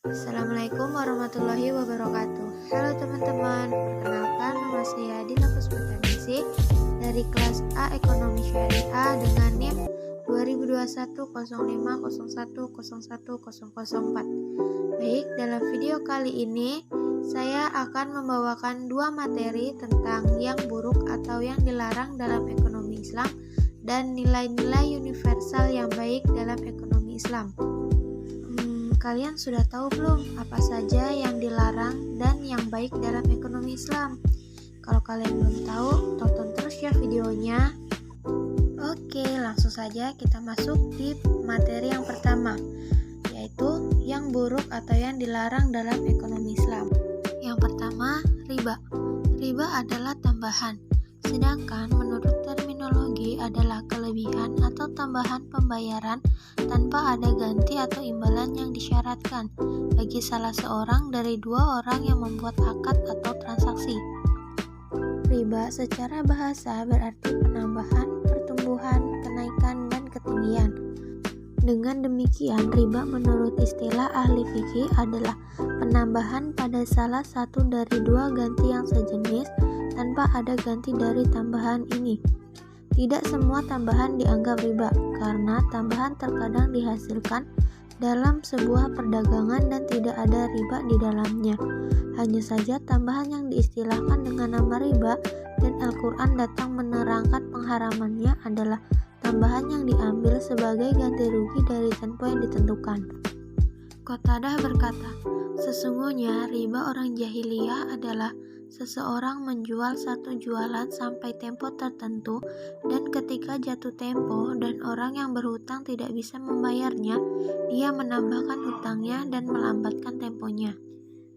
Assalamualaikum warahmatullahi wabarakatuh. Halo teman-teman, perkenalkan nama saya Dina Puspatanisi dari kelas A Ekonomi Syariah dengan NIM 202105010104. Baik, dalam video kali ini saya akan membawakan dua materi tentang yang buruk atau yang dilarang dalam ekonomi Islam dan nilai-nilai universal yang baik dalam ekonomi Islam. Kalian sudah tahu belum apa saja yang dilarang dan yang baik dalam ekonomi Islam? Kalau kalian belum tahu, tonton terus ya videonya. Oke, langsung saja kita masuk di materi yang pertama, yaitu yang buruk atau yang dilarang dalam ekonomi Islam. Yang pertama, riba. Riba adalah tambahan, sedangkan menurut terminologi adalah kelebihan atau tambahan pembayaran tanpa ada ganti atau imbalan yang disyaratkan bagi salah seorang dari dua orang yang membuat akad atau transaksi. Riba secara bahasa berarti penambahan, pertumbuhan, kenaikan, dan ketinggian. Dengan demikian, riba menurut istilah ahli fikih adalah penambahan pada salah satu dari dua ganti yang sejenis tanpa ada ganti dari tambahan ini. Tidak semua tambahan dianggap riba, karena tambahan terkadang dihasilkan dalam sebuah perdagangan dan tidak ada riba di dalamnya. Hanya saja tambahan yang diistilahkan dengan nama riba dan Al-Quran datang menerangkan pengharamannya adalah tambahan yang diambil sebagai ganti rugi dari tempo yang ditentukan. Qatadah berkata, sesungguhnya riba orang jahiliyah adalah seseorang menjual satu jualan sampai tempo tertentu dan ketika jatuh tempo dan orang yang berhutang tidak bisa membayarnya, dia menambahkan hutangnya dan melambatkan temponya.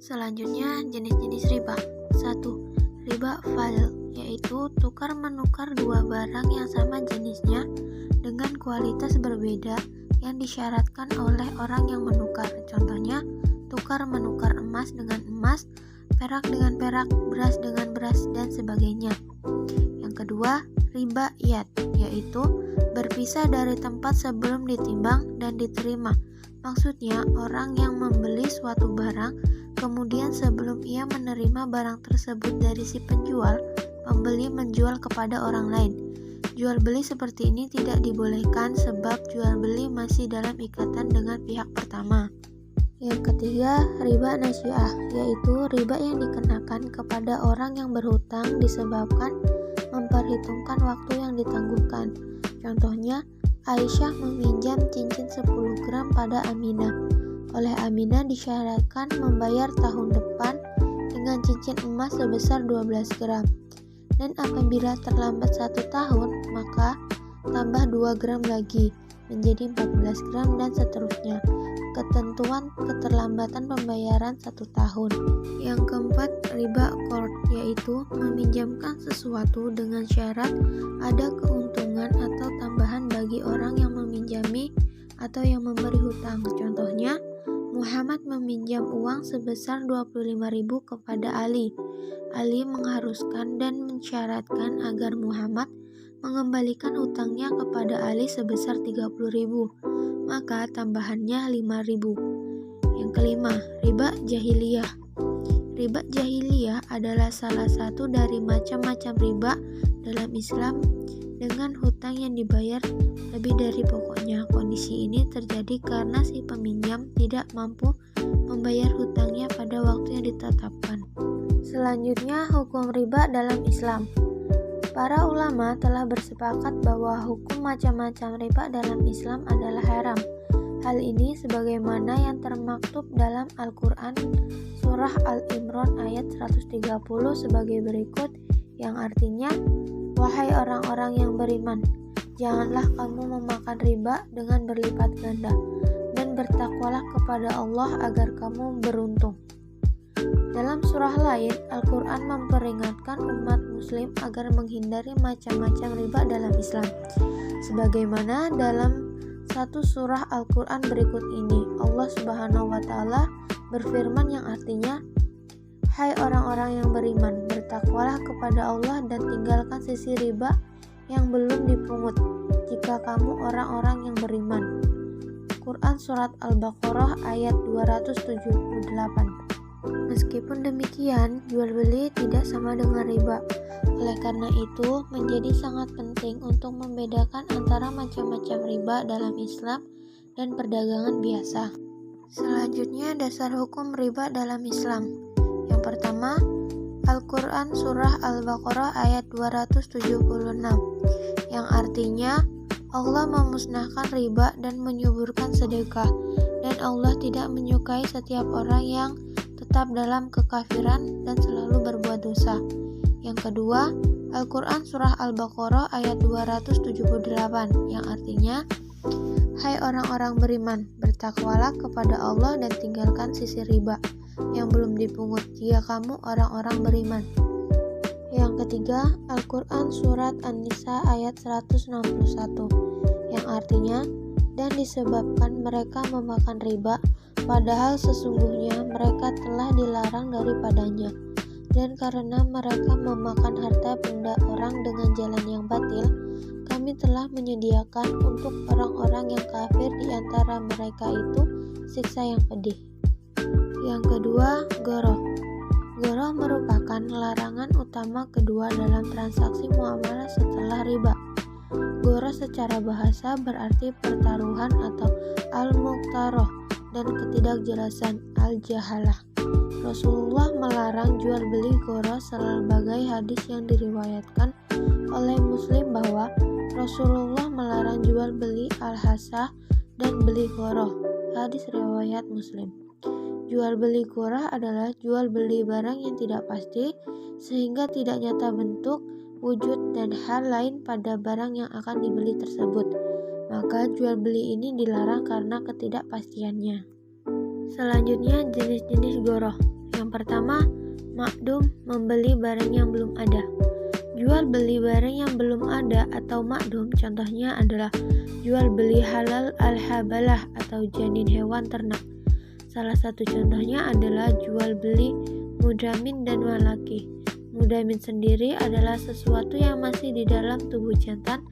Selanjutnya, jenis-jenis riba. 1. Riba fadl, yaitu tukar-menukar dua barang yang sama jenisnya dengan kualitas berbeda yang disyaratkan oleh orang yang menukar. Contohnya, tukar-menukar emas dengan emas, perak dengan perak, beras dengan beras, dan sebagainya. Yang kedua, riba iyad, yaitu berpisah dari tempat sebelum ditimbang dan diterima. Maksudnya, orang yang membeli suatu barang, kemudian sebelum ia menerima barang tersebut dari si penjual, pembeli menjual kepada orang lain. Jual beli seperti ini tidak dibolehkan sebab jual beli masih dalam ikatan dengan pihak pertama. Yang ketiga, riba nasyiah, yaitu riba yang dikenakan kepada orang yang berhutang disebabkan memperhitungkan waktu yang ditangguhkan. Contohnya, Aisyah meminjam cincin 10 gram pada Aminah. Oleh Aminah disyaratkan membayar tahun depan dengan cincin emas sebesar 12 gram. Dan apabila terlambat 1 tahun, maka tambah 2 gram lagi, menjadi 14 gram dan seterusnya. Ketentuan keterlambatan pembayaran 1 tahun. Yang keempat, riba qard, yaitu meminjamkan sesuatu dengan syarat ada keuntungan atau tambahan bagi orang yang meminjami atau yang memberi hutang. Contohnya, Muhammad meminjam uang sebesar 25.000 kepada Ali. Ali mengharuskan dan mensyaratkan agar Muhammad mengembalikan hutangnya kepada Ali sebesar 30.000, maka tambahannya 5.000. Yang kelima, riba jahiliyah. Riba jahiliyah adalah salah satu dari macam-macam riba dalam Islam dengan hutang yang dibayar lebih dari pokoknya. Kondisi ini terjadi karena si peminjam tidak mampu membayar hutangnya pada waktu yang ditetapkan. Selanjutnya, hukum riba dalam Islam. Para ulama telah bersepakat bahwa hukum macam-macam riba dalam Islam adalah haram. Hal ini sebagaimana yang termaktub dalam Al-Quran Surah Al-Imran ayat 130 sebagai berikut, yang artinya, wahai orang-orang yang beriman, janganlah kamu memakan riba dengan berlipat ganda, dan bertakwalah kepada Allah agar kamu beruntung. Dalam surah lain, Al-Quran memperingatkan umat muslim agar menghindari macam-macam riba dalam Islam. Sebagaimana dalam satu surah Al-Quran berikut ini, Allah Subhanahu wa Ta'ala berfirman yang artinya, hai orang-orang yang beriman, bertakwalah kepada Allah dan tinggalkan sisi riba yang belum dipungut, jika kamu orang-orang yang beriman. Al-Quran Surat Al-Baqarah ayat 278. Meskipun demikian, jual beli tidak sama dengan riba. Oleh karena itu, menjadi sangat penting untuk membedakan antara macam-macam riba dalam Islam dan perdagangan biasa. Selanjutnya, dasar hukum riba dalam Islam. Yang pertama, Al-Quran Surah Al-Baqarah ayat 276, yang artinya Allah memusnahkan riba dan menyuburkan sedekah, dan Allah tidak menyukai setiap orang yang tetap dalam kekafiran dan selalu berbuat dosa. Yang kedua, Al-Quran Surah Al-Baqarah ayat 278, yang artinya, hai orang-orang beriman, bertakwalah kepada Allah dan tinggalkan sisi riba yang belum dipungut jika kamu orang-orang beriman. Yang ketiga, Al-Quran Surat An-Nisa ayat 161, yang artinya, dan disebabkan mereka memakan riba, padahal sesungguhnya mereka telah dilarang daripadanya, dan karena mereka memakan harta benda orang dengan jalan yang batil, kami telah menyediakan untuk orang-orang yang kafir di antara mereka itu siksa yang pedih. Yang kedua, ghoroh. Ghoroh merupakan larangan utama kedua dalam transaksi muamalah setelah riba. Ghoroh secara bahasa berarti pertaruhan atau al-muqtaroh dan ketidakjelasan al-jahalah. Rasulullah melarang jual beli ghoroh sebagai hadis yang diriwayatkan oleh Muslim bahwa Rasulullah melarang jual beli al-hasah dan beli ghoroh. Hadis riwayat Muslim. Jual beli ghoroh adalah jual beli barang yang tidak pasti sehingga tidak nyata bentuk, wujud, dan hal lain pada barang yang akan dibeli tersebut. Maka jual beli ini dilarang karena ketidakpastiannya. Selanjutnya, jenis-jenis ghoroh. Yang pertama, makdum, membeli barang yang belum ada. Jual beli barang yang belum ada atau makdum contohnya adalah jual beli halal al-habalah atau janin hewan ternak. Salah satu contohnya adalah jual beli mudamin dan walaki. Mudamin sendiri adalah sesuatu yang masih di dalam tubuh jantan,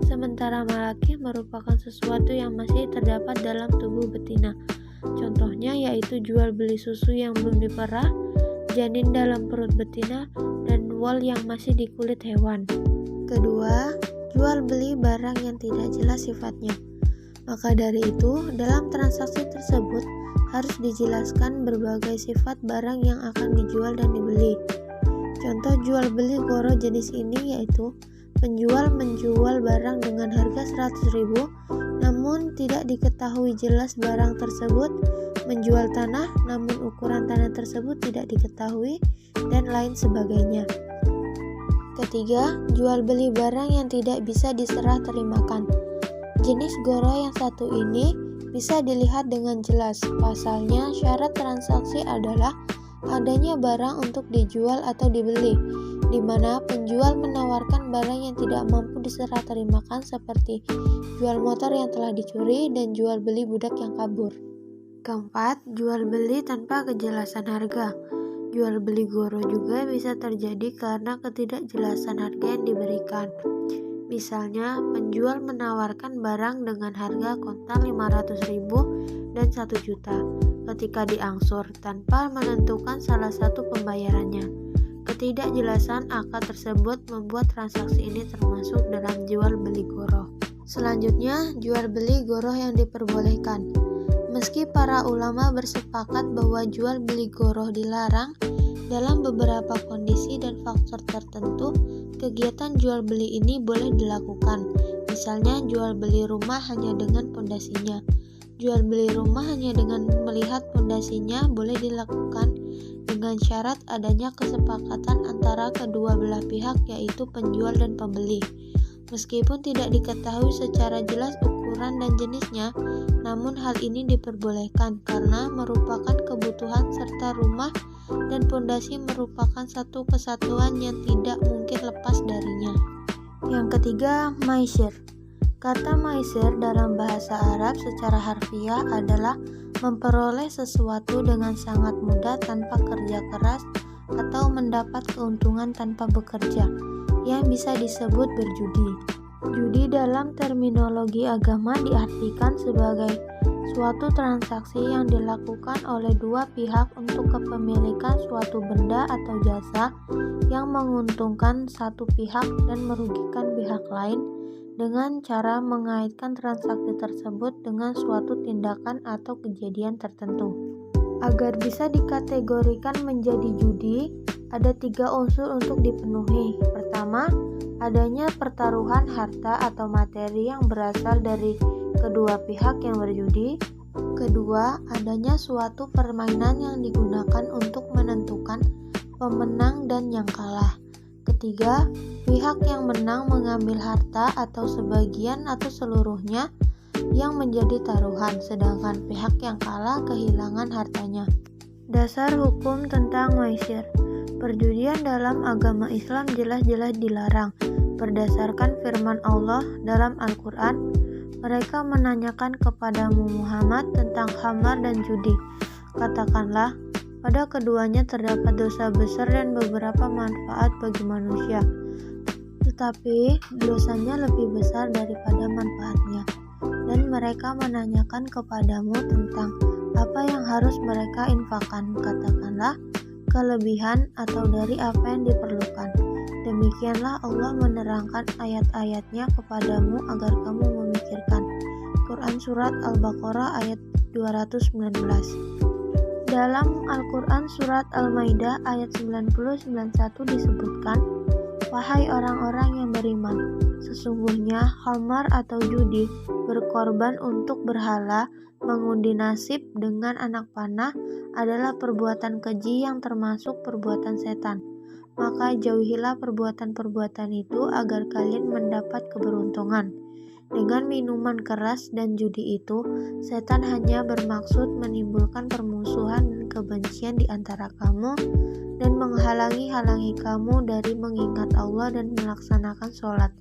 sementara malaki merupakan sesuatu yang masih terdapat dalam tubuh betina. Contohnya yaitu jual beli susu yang belum diperah, janin dalam perut betina, dan wol yang masih di kulit hewan. Kedua, jual beli barang yang tidak jelas sifatnya. Maka dari itu, dalam transaksi tersebut harus dijelaskan berbagai sifat barang yang akan dijual dan dibeli. Contoh jual beli ghoroh jenis ini yaitu penjual menjual barang dengan harga 100.000 namun tidak diketahui jelas barang tersebut, menjual tanah namun ukuran tanah tersebut tidak diketahui, dan lain sebagainya. Ketiga, jual beli barang yang tidak bisa diserah terimakan. Jenis ghoroh yang satu ini bisa dilihat dengan jelas. Pasalnya, syarat transaksi adalah adanya barang untuk dijual atau dibeli, di mana penjual menawarkan barang yang tidak mampu diserah terimakan seperti jual motor yang telah dicuri dan jual beli budak yang kabur. Keempat, jual beli tanpa kejelasan harga. Jual beli ghoroh juga bisa terjadi karena ketidakjelasan harga yang diberikan. Misalnya, penjual menawarkan barang dengan harga kontan 500.000 dan 1 juta ketika diangsur tanpa menentukan salah satu pembayarannya. Ketidakjelasan akad tersebut membuat transaksi ini termasuk dalam jual beli ghoroh. Selanjutnya, jual beli ghoroh yang diperbolehkan. Meski para ulama bersepakat bahwa jual beli ghoroh dilarang, dalam beberapa kondisi dan faktor tertentu, kegiatan jual beli ini boleh dilakukan. Misalnya jual beli rumah hanya dengan pondasinya. Jual beli rumah hanya dengan melihat pondasinya boleh dilakukan dengan syarat adanya kesepakatan antara kedua belah pihak yaitu penjual dan pembeli. Meskipun tidak diketahui secara jelas ukuran dan jenisnya, namun hal ini diperbolehkan karena merupakan kebutuhan serta rumah dan pondasi merupakan satu kesatuan yang tidak mungkin lepas darinya. Yang ketiga, maisir. Kata maisir dalam bahasa Arab secara harfiah adalah memperoleh sesuatu dengan sangat mudah tanpa kerja keras atau mendapat keuntungan tanpa bekerja, yang bisa disebut berjudi. Judi dalam terminologi agama diartikan sebagai suatu transaksi yang dilakukan oleh dua pihak untuk kepemilikan suatu benda atau jasa yang menguntungkan satu pihak dan merugikan pihak lain dengan cara mengaitkan transaksi tersebut dengan suatu tindakan atau kejadian tertentu. Agar bisa dikategorikan menjadi judi, ada 3 unsur untuk dipenuhi. Pertama, adanya pertaruhan harta atau materi yang berasal dari kedua pihak yang berjudi. Kedua, adanya suatu permainan yang digunakan untuk menentukan pemenang dan yang kalah. Ketiga, pihak yang menang mengambil harta atau sebagian atau seluruhnya yang menjadi taruhan, sedangkan pihak yang kalah kehilangan hartanya. Dasar hukum tentang maisir. Perjudian dalam agama Islam jelas-jelas dilarang. Berdasarkan firman Allah dalam Al-Quran, mereka menanyakan kepadamu Muhammad tentang khamar dan judi. Katakanlah, pada keduanya terdapat dosa besar dan beberapa manfaat bagi manusia, tetapi dosanya lebih besar daripada manfaatnya. Dan mereka menanyakan kepadamu tentang apa yang harus mereka infakkan. Katakanlah, kelebihan atau dari apa yang diperlukan. Demikianlah Allah menerangkan ayat-ayatnya kepadamu agar kamu memikirkan. Quran Surat Al-Baqarah ayat 219. Dalam Al-Quran Surat Al-Maidah ayat 90-91 disebutkan, wahai orang-orang yang beriman, sesungguhnya khamar atau judi, berkorban untuk berhala, mengundi nasib dengan anak panah adalah perbuatan keji yang termasuk perbuatan setan. Maka jauhilah perbuatan-perbuatan itu agar kalian mendapat keberuntungan. Dengan minuman keras dan judi itu, setan hanya bermaksud menimbulkan permusuhan dan kebencian di antara kamu dan menghalangi kamu dari mengingat Allah dan melaksanakan sholat.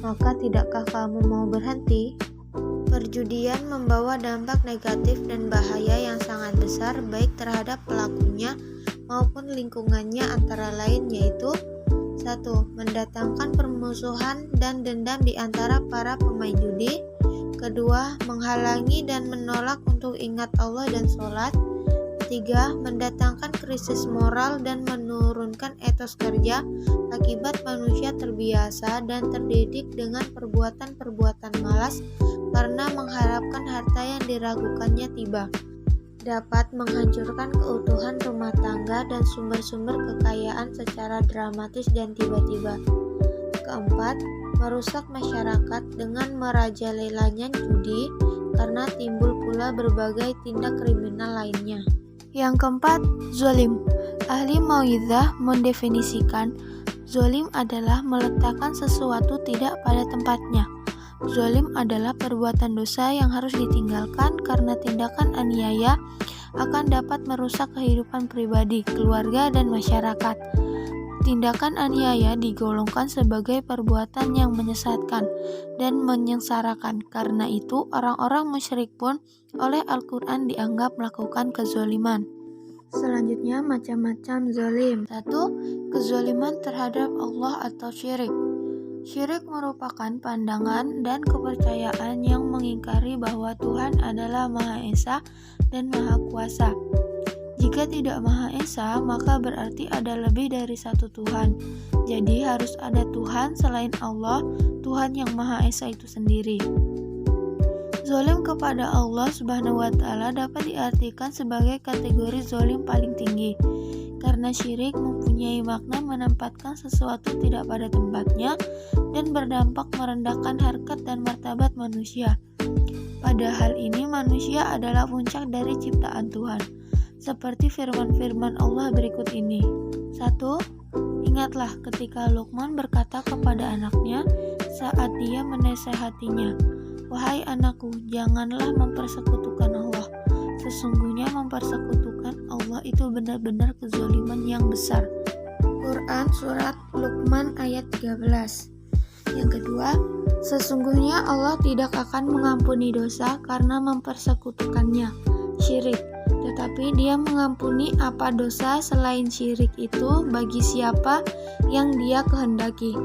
Maka tidakkah kamu mau berhenti? Perjudian membawa dampak negatif dan bahaya yang sangat besar baik terhadap pelakunya maupun lingkungannya, antara lain yaitu 1. Mendatangkan permusuhan dan dendam di antara para pemain judi. Kedua, menghalangi dan menolak untuk ingat Allah dan sholat. 3. Mendatangkan krisis moral dan menurunkan etos kerja akibat manusia terbiasa dan terdidik dengan perbuatan-perbuatan malas karena mengharapkan harta yang diragukannya tiba. Dapat menghancurkan keutuhan rumah tangga dan sumber-sumber kekayaan secara dramatis dan tiba-tiba. Keempat, merusak masyarakat dengan merajalelanya judi karena timbul pula berbagai tindak kriminal lainnya. Yang keempat, zolim. Ahli mau'izah mendefinisikan zolim adalah meletakkan sesuatu tidak pada tempatnya. Zolim adalah perbuatan dosa yang harus ditinggalkan karena tindakan aniaya akan dapat merusak kehidupan pribadi, keluarga, dan masyarakat. Tindakan aniaya digolongkan sebagai perbuatan yang menyesatkan dan menyengsarakan. Karena itu, orang-orang musyrik pun oleh Al-Quran dianggap melakukan kezoliman. Selanjutnya, macam-macam zolim. 1. Kezoliman terhadap Allah atau syirik. Syirik merupakan pandangan dan kepercayaan yang mengingkari bahwa Tuhan adalah Maha Esa dan Maha Kuasa. Jika tidak Maha Esa, maka berarti ada lebih dari satu Tuhan. Jadi harus ada Tuhan selain Allah, Tuhan yang Maha Esa itu sendiri. Zolim kepada Allah Subhanahu wa Ta'ala dapat diartikan sebagai kategori zolim paling tinggi. Karena syirik mempunyai makna menempatkan sesuatu tidak pada tempatnya dan berdampak merendahkan harkat dan martabat manusia. Pada hal ini manusia adalah puncak dari ciptaan Tuhan. Seperti firman-firman Allah berikut ini. 1. Ingatlah ketika Luqman berkata kepada anaknya saat dia menasehatinya, wahai anakku, janganlah mempersekutukan Allah. Sesungguhnya mempersekutukan Allah itu benar-benar kezaliman yang besar. Quran Surat Luqman ayat 13. Yang kedua, sesungguhnya Allah tidak akan mengampuni dosa karena mempersekutukannya, syirik. Tetapi Dia mengampuni apa dosa selain syirik itu bagi siapa yang Dia kehendaki.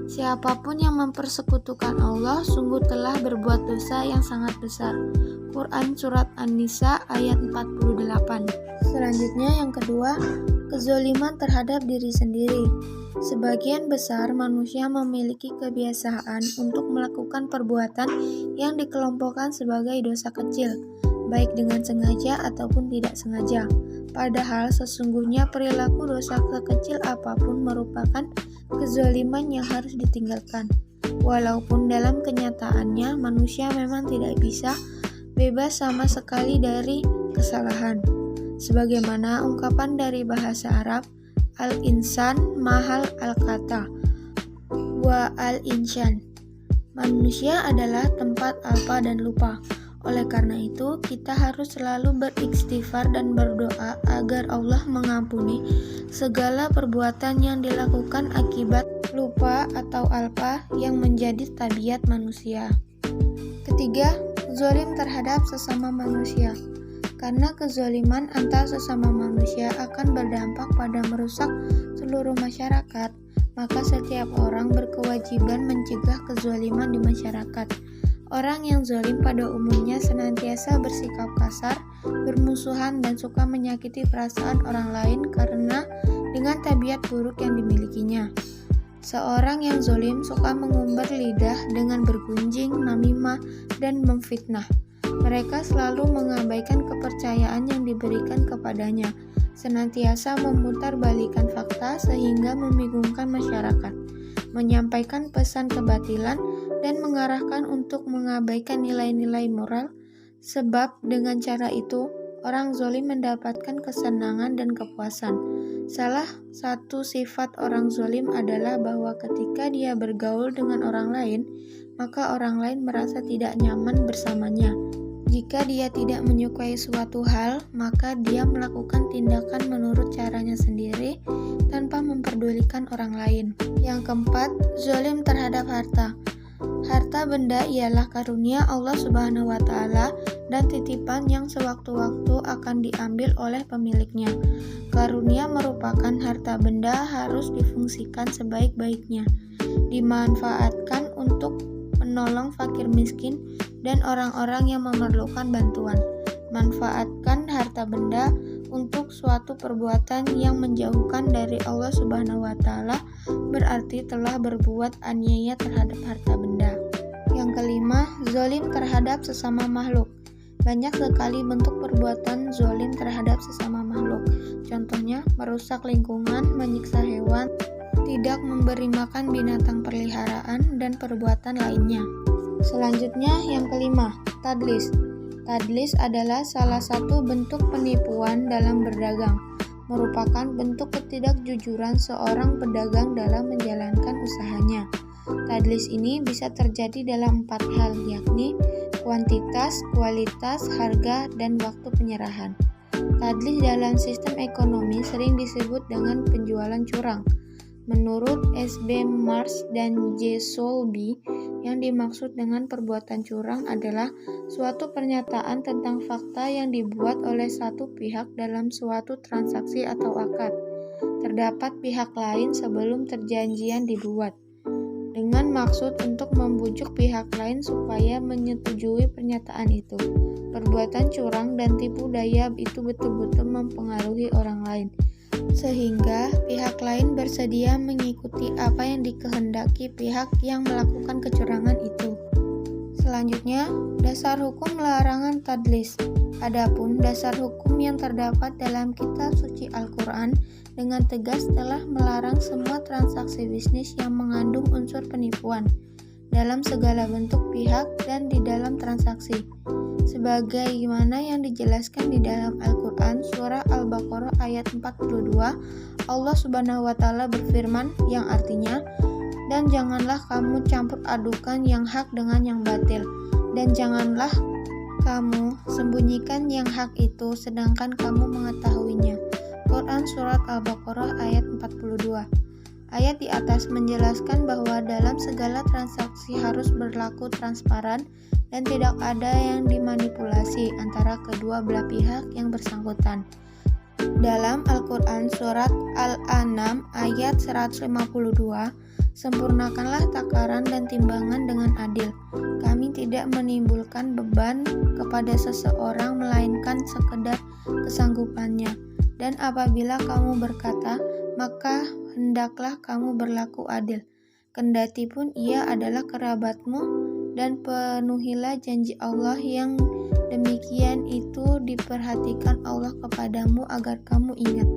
Siapapun yang mempersekutukan Allah sungguh telah berbuat dosa yang sangat besar. Quran Surat An-Nisa ayat 48. Selanjutnya yang kedua, kezoliman terhadap diri sendiri. Sebagian besar manusia memiliki kebiasaan untuk melakukan perbuatan yang dikelompokkan sebagai dosa kecil, baik dengan sengaja ataupun tidak sengaja. Padahal sesungguhnya perilaku dosa sekecil apapun merupakan kezoliman yang harus ditinggalkan. Walaupun dalam kenyataannya manusia memang tidak bisa bebas sama sekali dari kesalahan. Sebagaimana ungkapan dari bahasa Arab, al-insan mahal al-kata wa al-insyan. Manusia adalah tempat alpa dan lupa. Oleh karena itu, kita harus selalu beristighfar dan berdoa agar Allah mengampuni segala perbuatan yang dilakukan akibat lupa atau alpa yang menjadi tabiat manusia. Ketiga, zalim terhadap sesama manusia. Karena kezaliman antar sesama manusia akan berdampak pada merusak seluruh masyarakat, maka setiap orang berkewajiban mencegah kezaliman di masyarakat. Orang yang zalim pada umumnya senantiasa bersikap kasar, bermusuhan, dan suka menyakiti perasaan orang lain karena dengan tabiat buruk yang dimilikinya. Seorang yang zalim suka mengumbar lidah dengan bergunjing, namimah, dan memfitnah. Mereka selalu mengabaikan kepercayaan yang diberikan kepadanya, senantiasa memutarbalikkan fakta sehingga membingungkan masyarakat, menyampaikan pesan kebatilan, dan mengarahkan untuk mengabaikan nilai-nilai moral, sebab dengan cara itu, orang zalim mendapatkan kesenangan dan kepuasan. Salah satu sifat orang zalim adalah bahwa ketika dia bergaul dengan orang lain, maka orang lain merasa tidak nyaman bersamanya. Jika dia tidak menyukai suatu hal, maka dia melakukan tindakan menurut caranya sendiri tanpa memperdulikan orang lain. Yang keempat, zalim terhadap harta. Harta benda ialah karunia Allah Subhanahu wa Ta'ala dan titipan yang sewaktu-waktu akan diambil oleh pemiliknya. Karunia merupakan harta benda harus difungsikan sebaik-baiknya, dimanfaatkan untuk menolong fakir miskin dan orang-orang yang memerlukan bantuan. Manfaatkan harta benda untuk suatu perbuatan yang menjauhkan dari Allah Subhanahu wa Ta'ala berarti telah berbuat aniaya terhadap harta benda. Yang kelima, zalim terhadap sesama makhluk. Banyak sekali bentuk perbuatan zalim terhadap sesama makhluk. Contohnya, merusak lingkungan, menyiksa hewan, tidak memberi makan binatang peliharaan, dan perbuatan lainnya. Selanjutnya, yang kelima, tadlis. Tadlis adalah salah satu bentuk penipuan dalam berdagang, merupakan bentuk ketidakjujuran seorang pedagang dalam menjalankan usahanya. Tadlis ini bisa terjadi dalam 4 hal, yakni kuantitas, kualitas, harga, dan waktu penyerahan. Tadlis dalam sistem ekonomi sering disebut dengan penjualan curang. Menurut S.B. Mars dan J. Soulby, yang dimaksud dengan perbuatan curang adalah suatu pernyataan tentang fakta yang dibuat oleh satu pihak dalam suatu transaksi atau akad. Terdapat pihak lain sebelum perjanjian dibuat, dengan maksud untuk membujuk pihak lain supaya menyetujui pernyataan itu. Perbuatan curang dan tipu daya itu betul-betul mempengaruhi orang lain, sehingga pihak lain bersedia mengikuti apa yang dikehendaki pihak yang melakukan kecurangan itu. Selanjutnya, dasar hukum larangan tadlis. Adapun dasar hukum yang terdapat dalam kitab suci Al-Quran dengan tegas telah melarang semua transaksi bisnis yang mengandung unsur penipuan dalam segala bentuk pihak dan di dalam transaksi. Sebagaimana yang dijelaskan di dalam Al-Quran surah Al-Baqarah ayat 42, Allah Subhanahu wa Ta'ala berfirman yang artinya, "Dan janganlah kamu campur adukan yang hak dengan yang batil, dan janganlah kamu sembunyikan yang hak itu sedangkan kamu mengetahuinya." Quran Surat Al-Baqarah ayat 42. Ayat di atas menjelaskan bahwa dalam segala transaksi harus berlaku transparan dan tidak ada yang dimanipulasi antara kedua belah pihak yang bersangkutan. Dalam Al-Quran Surat Al-An'am ayat 152, Sempurnakanlah takaran dan timbangan dengan adil. Kami tidak menimbulkan beban kepada seseorang melainkan sekedar kesanggupannya. Dan apabila kamu berkata, maka hendaklah kamu berlaku adil. Kendati pun ia adalah kerabatmu, dan penuhilah janji Allah yang demikian itu diperhatikan Allah kepadamu agar kamu ingat.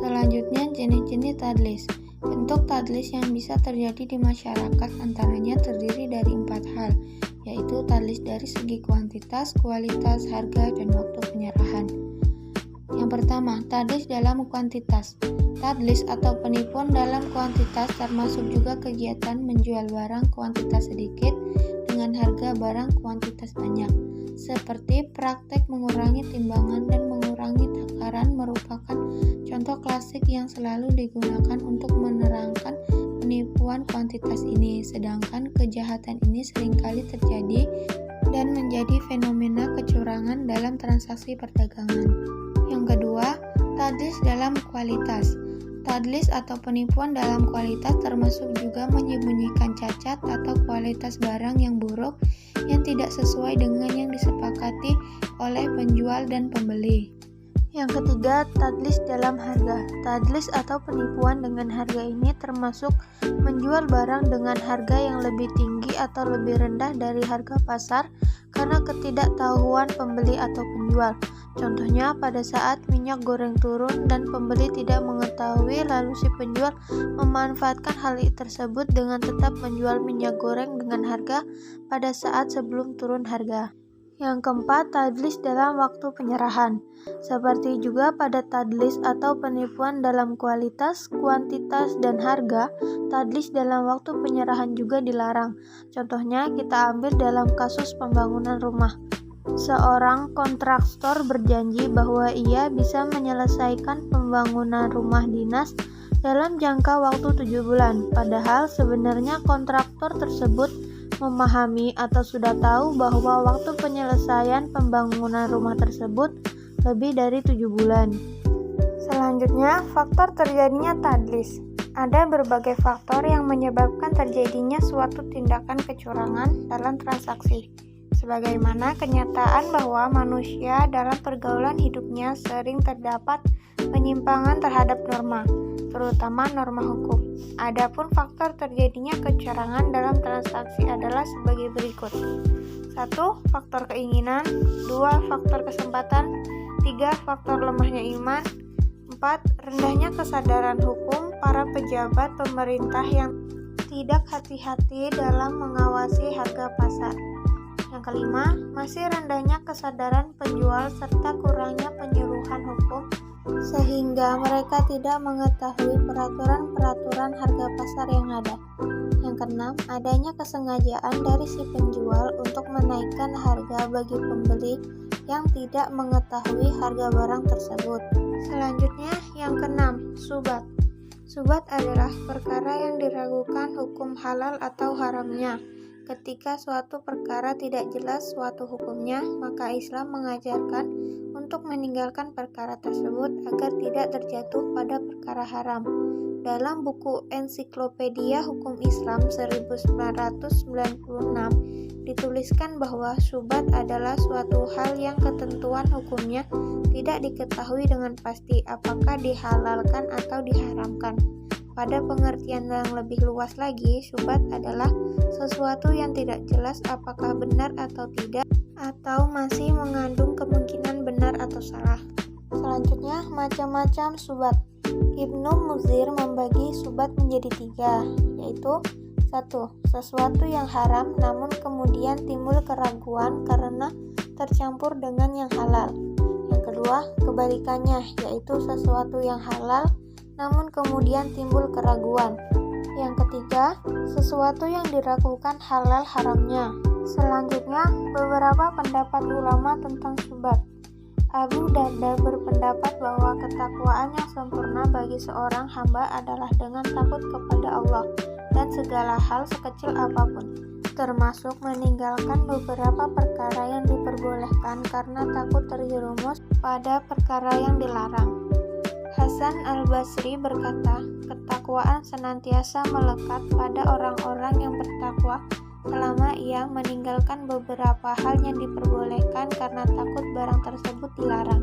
Selanjutnya, jenis-jenis tadlis. Bentuk tadlis yang bisa terjadi di masyarakat antaranya terdiri dari 4 hal, yaitu tadlis dari segi kuantitas, kualitas, harga, dan waktu penyerahan. Yang pertama, tadlis dalam kuantitas. Tadlis atau penipuan dalam kuantitas termasuk juga kegiatan menjual barang kuantitas sedikit dengan harga barang kuantitas banyak, seperti praktek mengurangi timbangan dan mengurangi takaran merupakan contoh klasik yang selalu digunakan untuk menerangkan penipuan kuantitas ini, sedangkan kejahatan ini seringkali terjadi dan menjadi fenomena kecurangan dalam transaksi perdagangan. Yang kedua, tadlis dalam kualitas. Tadlis atau penipuan dalam kualitas termasuk juga menyembunyikan cacat atau kualitas barang yang buruk yang tidak sesuai dengan yang disepakati oleh penjual dan pembeli. Yang ketiga, tadlis dalam harga. Tadlis atau penipuan dengan harga ini termasuk menjual barang dengan harga yang lebih tinggi atau lebih rendah dari harga pasar karena ketidaktahuan pembeli atau penjual. Contohnya, pada saat minyak goreng turun dan pembeli tidak mengetahui, lalu si penjual memanfaatkan hal tersebut dengan tetap menjual minyak goreng dengan harga pada saat sebelum turun harga. Yang keempat, tadlis dalam waktu penyerahan. Seperti juga pada tadlis atau penipuan dalam kualitas, kuantitas, dan harga, tadlis dalam waktu penyerahan juga dilarang. Contohnya kita ambil dalam kasus pembangunan rumah. Seorang kontraktor berjanji bahwa ia bisa menyelesaikan pembangunan rumah dinas dalam jangka waktu 7 bulan. Padahal sebenarnya kontraktor tersebut memahami atau sudah tahu bahwa waktu penyelesaian pembangunan rumah tersebut lebih dari 7 bulan. Selanjutnya, faktor terjadinya tadlis. Ada berbagai faktor yang menyebabkan terjadinya suatu tindakan kecurangan dalam transaksi. Sebagaimana kenyataan bahwa manusia dalam pergaulan hidupnya sering terdapat penyimpangan terhadap norma, terutama norma hukum. Adapun faktor terjadinya kecurangan dalam transaksi adalah sebagai berikut. 1. Faktor keinginan. 2. Faktor kesempatan. 3. Faktor lemahnya iman. 4. Rendahnya kesadaran hukum para pejabat pemerintah yang tidak hati-hati dalam mengawasi harga pasar. Yang kelima, masih rendahnya kesadaran penjual serta kurangnya penyuluhan hukum sehingga mereka tidak mengetahui peraturan-peraturan harga pasar yang ada. Yang keenam, adanya kesengajaan dari si penjual untuk menaikkan harga bagi pembeli yang tidak mengetahui harga barang tersebut. Selanjutnya, yang keenam, subat. Subat adalah perkara yang diragukan hukum halal atau haramnya. Ketika suatu perkara tidak jelas suatu hukumnya, maka Islam mengajarkan untuk meninggalkan perkara tersebut agar tidak terjatuh pada perkara haram. Dalam buku Ensiklopedia Hukum Islam 1996 dituliskan bahwa syubhat adalah suatu hal yang ketentuan hukumnya tidak diketahui dengan pasti apakah dihalalkan atau diharamkan. Pada pengertian yang lebih luas lagi, syubhat adalah sesuatu yang tidak jelas apakah benar atau tidak, atau masih mengandung kemungkinan benar atau salah. Selanjutnya, macam-macam syubhat. Ibnu Muzir membagi syubhat menjadi 3, yaitu 1. Sesuatu yang haram namun kemudian timbul keraguan karena tercampur dengan yang halal. Yang kedua, kebalikannya, yaitu sesuatu yang halal namun kemudian timbul keraguan. Yang ketiga, sesuatu yang diragukan halal haramnya. Selanjutnya, beberapa pendapat ulama tentang syubhat. Abu Darda berpendapat bahwa ketakwaan yang sempurna bagi seorang hamba adalah dengan takut kepada Allah dan segala hal sekecil apapun, termasuk meninggalkan beberapa perkara yang diperbolehkan karena takut terjerumus pada perkara yang dilarang. Hasan Hasan Al-Basri berkata, ketakwaan senantiasa melekat pada orang-orang yang bertakwa selama ia meninggalkan beberapa hal yang diperbolehkan karena takut barang tersebut dilarang.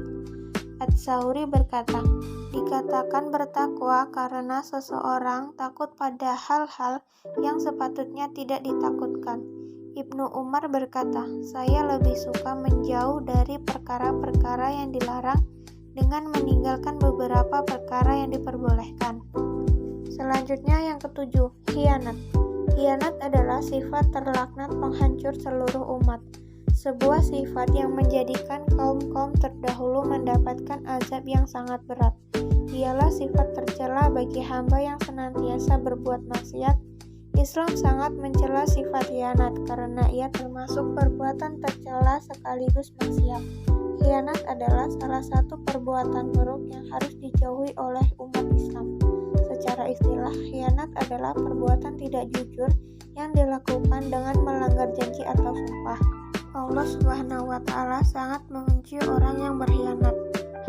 Ats-Tsauri berkata, dikatakan bertakwa karena seseorang takut pada hal-hal yang sepatutnya tidak ditakutkan. Ibnu Umar berkata, saya lebih suka menjauh dari perkara-perkara yang dilarang dengan meninggalkan beberapa perkara yang diperbolehkan. Selanjutnya yang ketujuh, khianat. Khianat adalah sifat terlaknat penghancur seluruh umat. Sebuah sifat yang menjadikan kaum-kaum terdahulu mendapatkan azab yang sangat berat. Dialah sifat tercela bagi hamba yang senantiasa berbuat maksiat. Islam sangat mencela sifat khianat karena ia termasuk perbuatan tercela sekaligus maksiat. Khianat adalah salah satu perbuatan buruk yang harus dijauhi oleh umat Islam. Secara istilah, khianat adalah perbuatan tidak jujur yang dilakukan dengan melanggar janji atau sumpah. Allah Subhanahu wa Ta'ala sangat membenci orang yang berkhianat.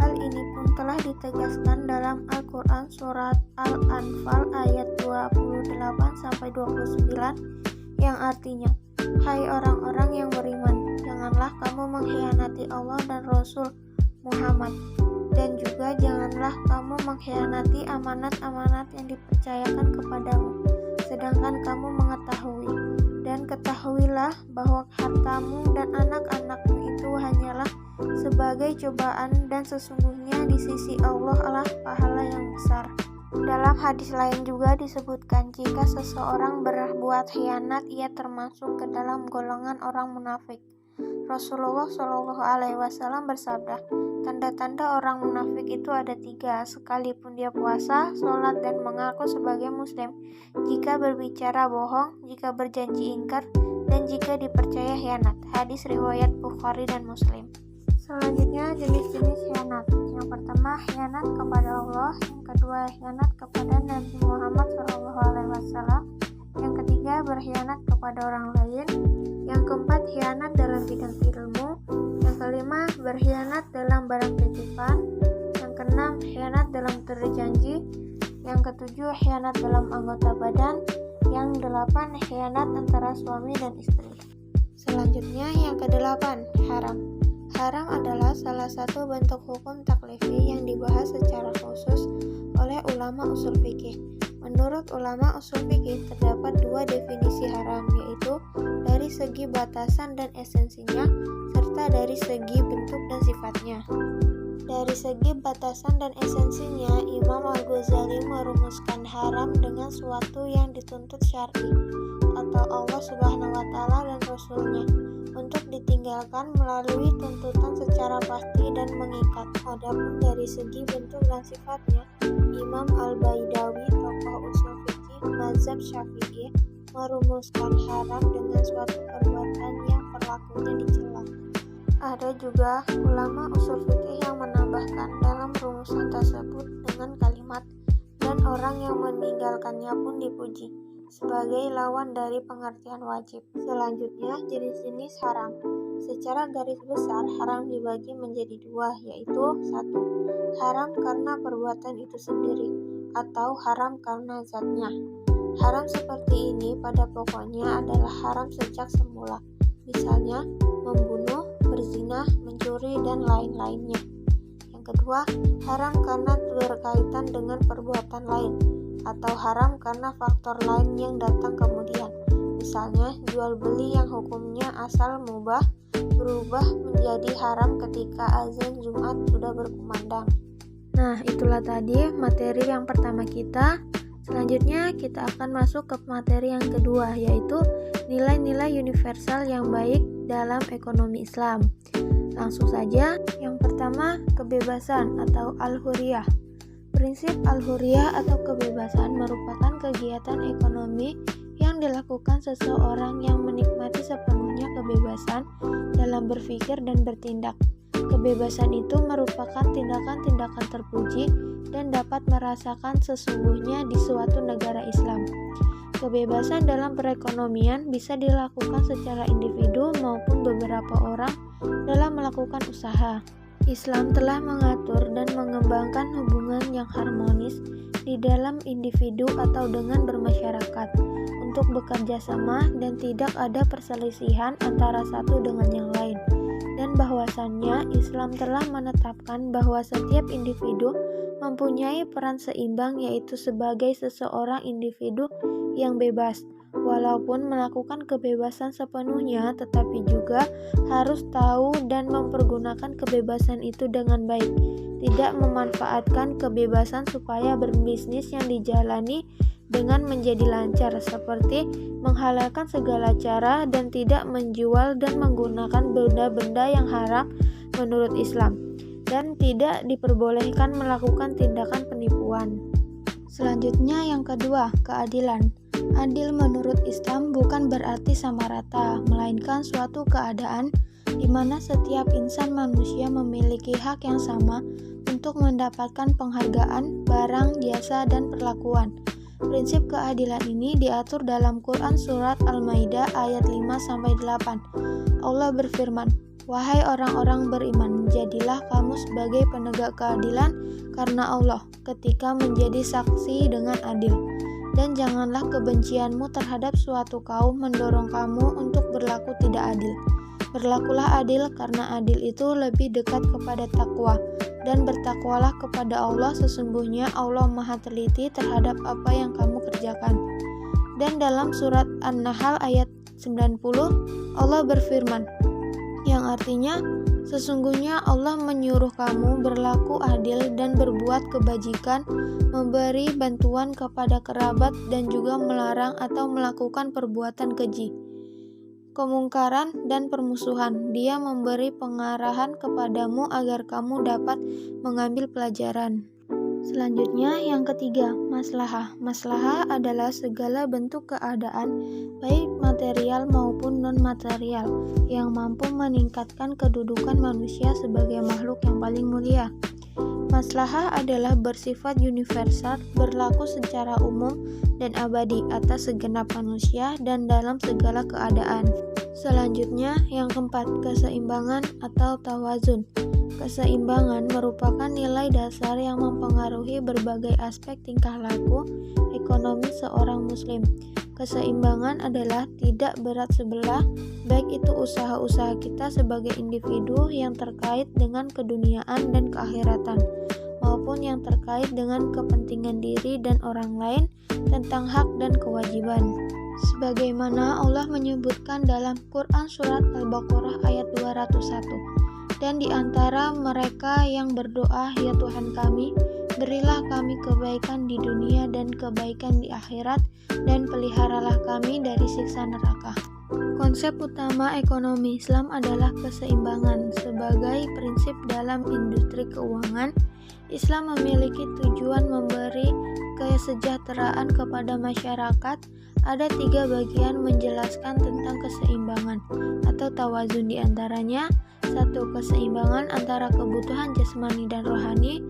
Hal ini pun telah ditegaskan dalam Al-Quran surat Al-Anfal ayat 28-29 yang artinya, hai orang-orang yang beriman, janganlah kamu mengkhianati Allah dan Rasul Muhammad, dan juga janganlah kamu mengkhianati amanat-amanat yang dipercayakan kepadamu, sedangkan kamu mengetahui. Dan ketahuilah bahwa hartamu dan anak-anakmu itu hanyalah sebagai cobaan dan sesungguhnya di sisi Allah adalah pahala yang besar. Dalam hadis lain juga disebutkan jika seseorang berbuat khianat ia termasuk ke dalam golongan orang munafik. Rasulullah Shallallahu Alaihi Wasallam bersabda, tanda-tanda orang munafik itu ada 3, sekalipun dia puasa, sholat dan mengaku sebagai muslim. Jika berbicara bohong, jika berjanji ingkar, dan jika dipercaya khianat. Hadis riwayat Bukhari dan Muslim. Selanjutnya jenis-jenis khianat. Yang pertama khianat kepada Allah, yang kedua khianat kepada Nabi Muhammad SAW, yang ketiga berkhianat kepada orang lain, yang keempat khianat dalam bidang ilmu, yang kelima berkhianat dalam barang titipan, yang keenam khianat dalam berjanji, yang ketujuh khianat dalam anggota badan, yang kedelapan khianat antara suami dan istri. Selanjutnya yang kedelapan, haram. Haram adalah salah satu bentuk hukum taklifi yang dibahas secara khusus oleh ulama usul fikih. Menurut ulama usul fikih terdapat 2 definisi haram, yaitu dari segi batasan dan esensinya, serta dari segi bentuk dan sifatnya. Dari segi batasan dan esensinya, Imam Al-Ghazali merumuskan haram dengan suatu yang dituntut syar'i atau Allah Subhanahu wa Ta'ala dan Rasulnya untuk ditinggalkan melalui tuntutan secara pasti dan mengikat. Adapun dari segi bentuk dan sifatnya, Imam Al-Baidawi, tokoh usul fikih mazhab Syafi'i, merumuskan haram dengan suatu perbuatan yang perlakunya dicela. Ada juga ulama usul fikih yang menambahkan dalam rumusan tersebut dengan kalimat dan orang yang meninggalkannya pun dipuji sebagai lawan dari pengertian wajib. Selanjutnya jenis-jenis haram. Secara garis besar haram dibagi menjadi 2, yaitu 1. Haram karena perbuatan itu sendiri atau haram karena zatnya. Haram seperti ini pada pokoknya adalah haram sejak semula, misalnya membunuh, berzina, mencuri, dan lain-lainnya. Yang kedua, haram karena berkaitan dengan perbuatan lain atau haram karena faktor lain yang datang kemudian, misalnya jual beli yang hukumnya asal mubah berubah menjadi haram ketika azan Jumat sudah berkumandang. Nah, itulah tadi materi yang pertama kita. Selanjutnya kita akan masuk ke materi yang kedua, yaitu nilai-nilai universal yang baik dalam ekonomi Islam. Langsung saja, yang pertama kebebasan atau al-hurriyah. Prinsip al-hurriyah atau kebebasan merupakan kegiatan ekonomi yang dilakukan seseorang yang menikmati sepenuhnya kebebasan dalam berpikir dan bertindak. Kebebasan itu merupakan tindakan-tindakan terpuji dan dapat merasakan sesungguhnya di suatu negara Islam. Kebebasan dalam perekonomian bisa dilakukan secara individu maupun beberapa orang dalam melakukan usaha. Islam telah mengatur dan mengembangkan hubungan yang harmonis di dalam individu atau dengan bermasyarakat untuk bekerja sama dan tidak ada perselisihan antara satu dengan yang lain. Dan bahwasannya Islam telah menetapkan bahwa setiap individu mempunyai peran seimbang, yaitu sebagai seseorang individu yang bebas, walaupun melakukan kebebasan sepenuhnya, tetapi juga harus tahu dan mempergunakan kebebasan itu dengan baik, tidak memanfaatkan kebebasan supaya berbisnis yang dijalani dengan menjadi lancar, seperti menghalalkan segala cara dan tidak menjual dan menggunakan benda-benda yang haram menurut Islam, dan tidak diperbolehkan melakukan tindakan penipuan. Selanjutnya yang kedua, keadilan. Adil menurut Islam bukan berarti sama rata, melainkan suatu keadaan di mana setiap insan manusia memiliki hak yang sama untuk mendapatkan penghargaan, barang, jasa, dan perlakuan. Prinsip keadilan ini diatur dalam Quran Surat Al-Maidah ayat 5-8. Allah berfirman, "Wahai orang-orang beriman, jadilah kamu sebagai penegak keadilan karena Allah ketika menjadi saksi dengan adil. Dan janganlah kebencianmu terhadap suatu kaum mendorong kamu untuk berlaku tidak adil. Berlakulah adil karena adil itu lebih dekat kepada takwa, dan bertakwalah kepada Allah, sesungguhnya Allah Maha teliti terhadap apa yang kamu kerjakan." Dan dalam surat An-Nahl ayat 90, Allah berfirman, yang artinya, sesungguhnya Allah menyuruh kamu berlaku adil dan berbuat kebajikan, memberi bantuan kepada kerabat, dan juga melarang atau melakukan perbuatan keji, kemungkaran, dan permusuhan. Dia memberi pengarahan kepadamu agar kamu dapat mengambil pelajaran. Selanjutnya yang ketiga, maslahah. Maslahah adalah segala bentuk keadaan, baik material maupun non-material, yang mampu meningkatkan kedudukan manusia sebagai makhluk yang paling mulia. Maslahah adalah bersifat universal, berlaku secara umum dan abadi atas segenap manusia dan dalam segala keadaan. Selanjutnya yang keempat, keseimbangan atau tawazun. Keseimbangan merupakan nilai dasar yang mempengaruhi berbagai aspek tingkah laku ekonomi seorang muslim. Keseimbangan adalah tidak berat sebelah, baik itu usaha-usaha kita sebagai individu yang terkait dengan keduniaan dan keakhiratan, maupun yang terkait dengan kepentingan diri dan orang lain tentang hak dan kewajiban. Sebagaimana Allah menyebutkan dalam Quran Surat Al-Baqarah ayat 201. Dan di antara mereka yang berdoa, "Ya Tuhan kami, berilah kami kebaikan di dunia dan kebaikan di akhirat, dan peliharalah kami dari siksa neraka." Konsep utama ekonomi Islam adalah keseimbangan. Sebagai prinsip dalam industri keuangan, Islam memiliki tujuan memberi kesejahteraan kepada masyarakat. Ada 3 bagian menjelaskan tentang keseimbangan atau tawazun, di antaranya 1. Keseimbangan antara kebutuhan jasmani dan rohani.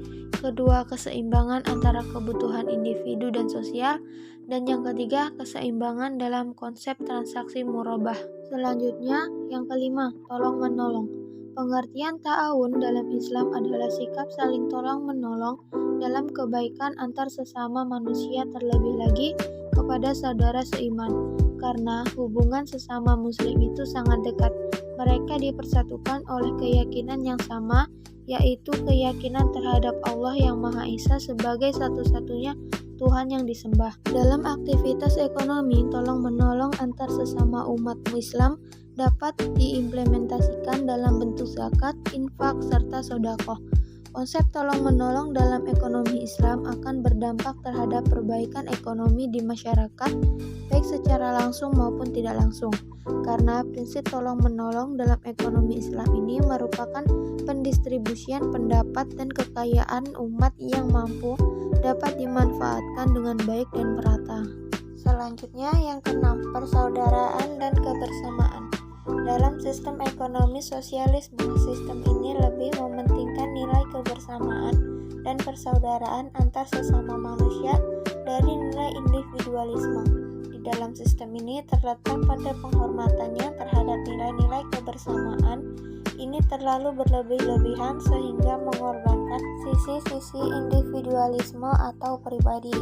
2. Keseimbangan antara kebutuhan individu dan sosial. Dan yang ketiga, keseimbangan dalam konsep transaksi murabah. Selanjutnya, yang kelima, tolong-menolong. Pengertian ta'awun dalam Islam adalah sikap saling tolong-menolong dalam kebaikan antar sesama manusia, terlebih lagi kepada saudara seiman, karena hubungan sesama muslim itu sangat dekat. Mereka dipersatukan oleh keyakinan yang sama, yaitu keyakinan terhadap Allah yang Maha Esa sebagai satu-satunya Tuhan yang disembah. Dalam aktivitas ekonomi, tolong-menolong antar sesama umat Islam dapat diimplementasikan dalam bentuk zakat, infak, serta sedekah. Konsep tolong-menolong dalam ekonomi Islam akan berdampak terhadap perbaikan ekonomi di masyarakat, baik secara langsung maupun tidak langsung. Karena prinsip tolong-menolong dalam ekonomi Islam ini merupakan pendistribusian pendapat dan kekayaan umat yang mampu dapat dimanfaatkan dengan baik dan merata. Selanjutnya yang keenam, persaudaraan dan kebersamaan. Dalam sistem ekonomi sosialisme, sistem ini lebih mementingkan nilai kebersamaan dan persaudaraan antar sesama manusia dari nilai individualisme. Di dalam sistem ini terletak pada penghormatannya terhadap nilai-nilai kebersamaan ini terlalu berlebih-lebihan sehingga mengorbankan sisi-sisi individualisme atau pribadi.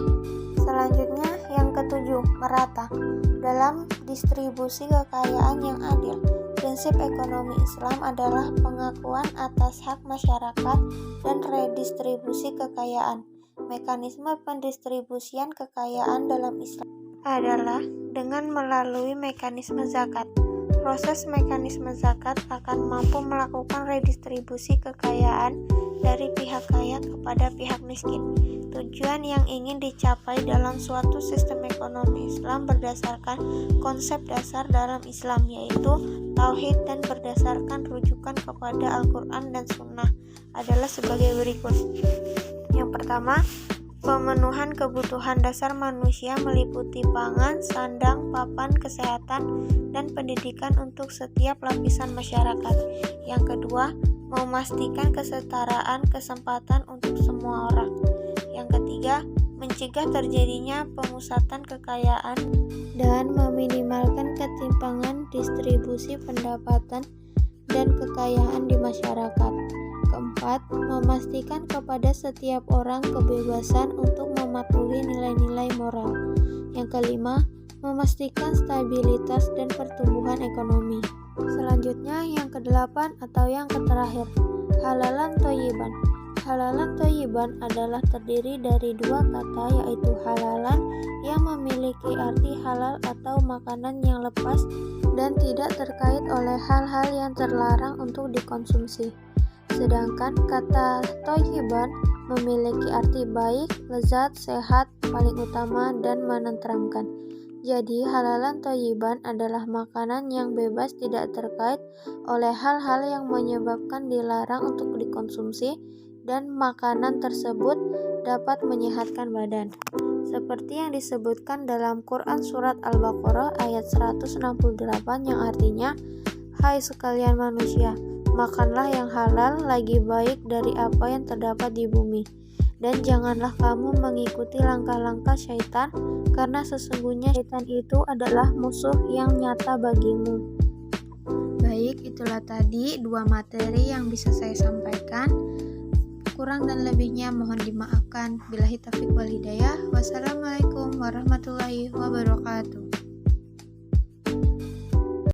Selanjutnya, yang ketujuh, merata. Dalam distribusi kekayaan yang adil, prinsip ekonomi Islam adalah pengakuan atas hak masyarakat dan redistribusi kekayaan. Mekanisme pendistribusian kekayaan dalam Islam adalah dengan melalui mekanisme zakat. Proses mekanisme zakat akan mampu melakukan redistribusi kekayaan dari pihak kaya kepada pihak miskin. Tujuan yang ingin dicapai dalam suatu sistem ekonomi Islam berdasarkan konsep dasar dalam Islam, yaitu tauhid, dan berdasarkan rujukan kepada Al-Quran dan Sunnah adalah sebagai berikut. Yang pertama, pemenuhan kebutuhan dasar manusia meliputi pangan, sandang, papan, kesehatan, dan pendidikan untuk setiap lapisan masyarakat. Yang kedua, memastikan kesetaraan kesempatan untuk semua orang. Yang ketiga, mencegah terjadinya pemusatan kekayaan dan meminimalkan ketimpangan distribusi pendapatan dan kekayaan di masyarakat. Keempat, memastikan kepada setiap orang kebebasan untuk mematuhi nilai-nilai moral. Yang kelima, memastikan stabilitas dan pertumbuhan ekonomi. Selanjutnya, yang kedelapan atau yang terakhir, halalan thayyiban. Halalan thayyiban adalah terdiri dari dua kata, yaitu halalan yang memiliki arti halal atau makanan yang lepas dan tidak terkait oleh hal-hal yang terlarang untuk dikonsumsi. Sedangkan kata thayyiban memiliki arti baik, lezat, sehat, paling utama, dan menenteramkan. Jadi, halalan thayyiban adalah makanan yang bebas tidak terkait oleh hal-hal yang menyebabkan dilarang untuk dikonsumsi, dan makanan tersebut dapat menyehatkan badan. Seperti yang disebutkan dalam Quran Surat Al-Baqarah ayat 168 yang artinya, "Hai sekalian manusia, makanlah yang halal lagi baik dari apa yang terdapat di bumi. Dan janganlah kamu mengikuti langkah-langkah syaitan, karena sesungguhnya syaitan itu adalah musuh yang nyata bagimu." Baik, itulah tadi dua materi yang bisa saya sampaikan. Kurang dan lebihnya mohon dimaafkan. Billahi taufiq wal hidayah. Wassalamualaikum warahmatullahi wabarakatuh.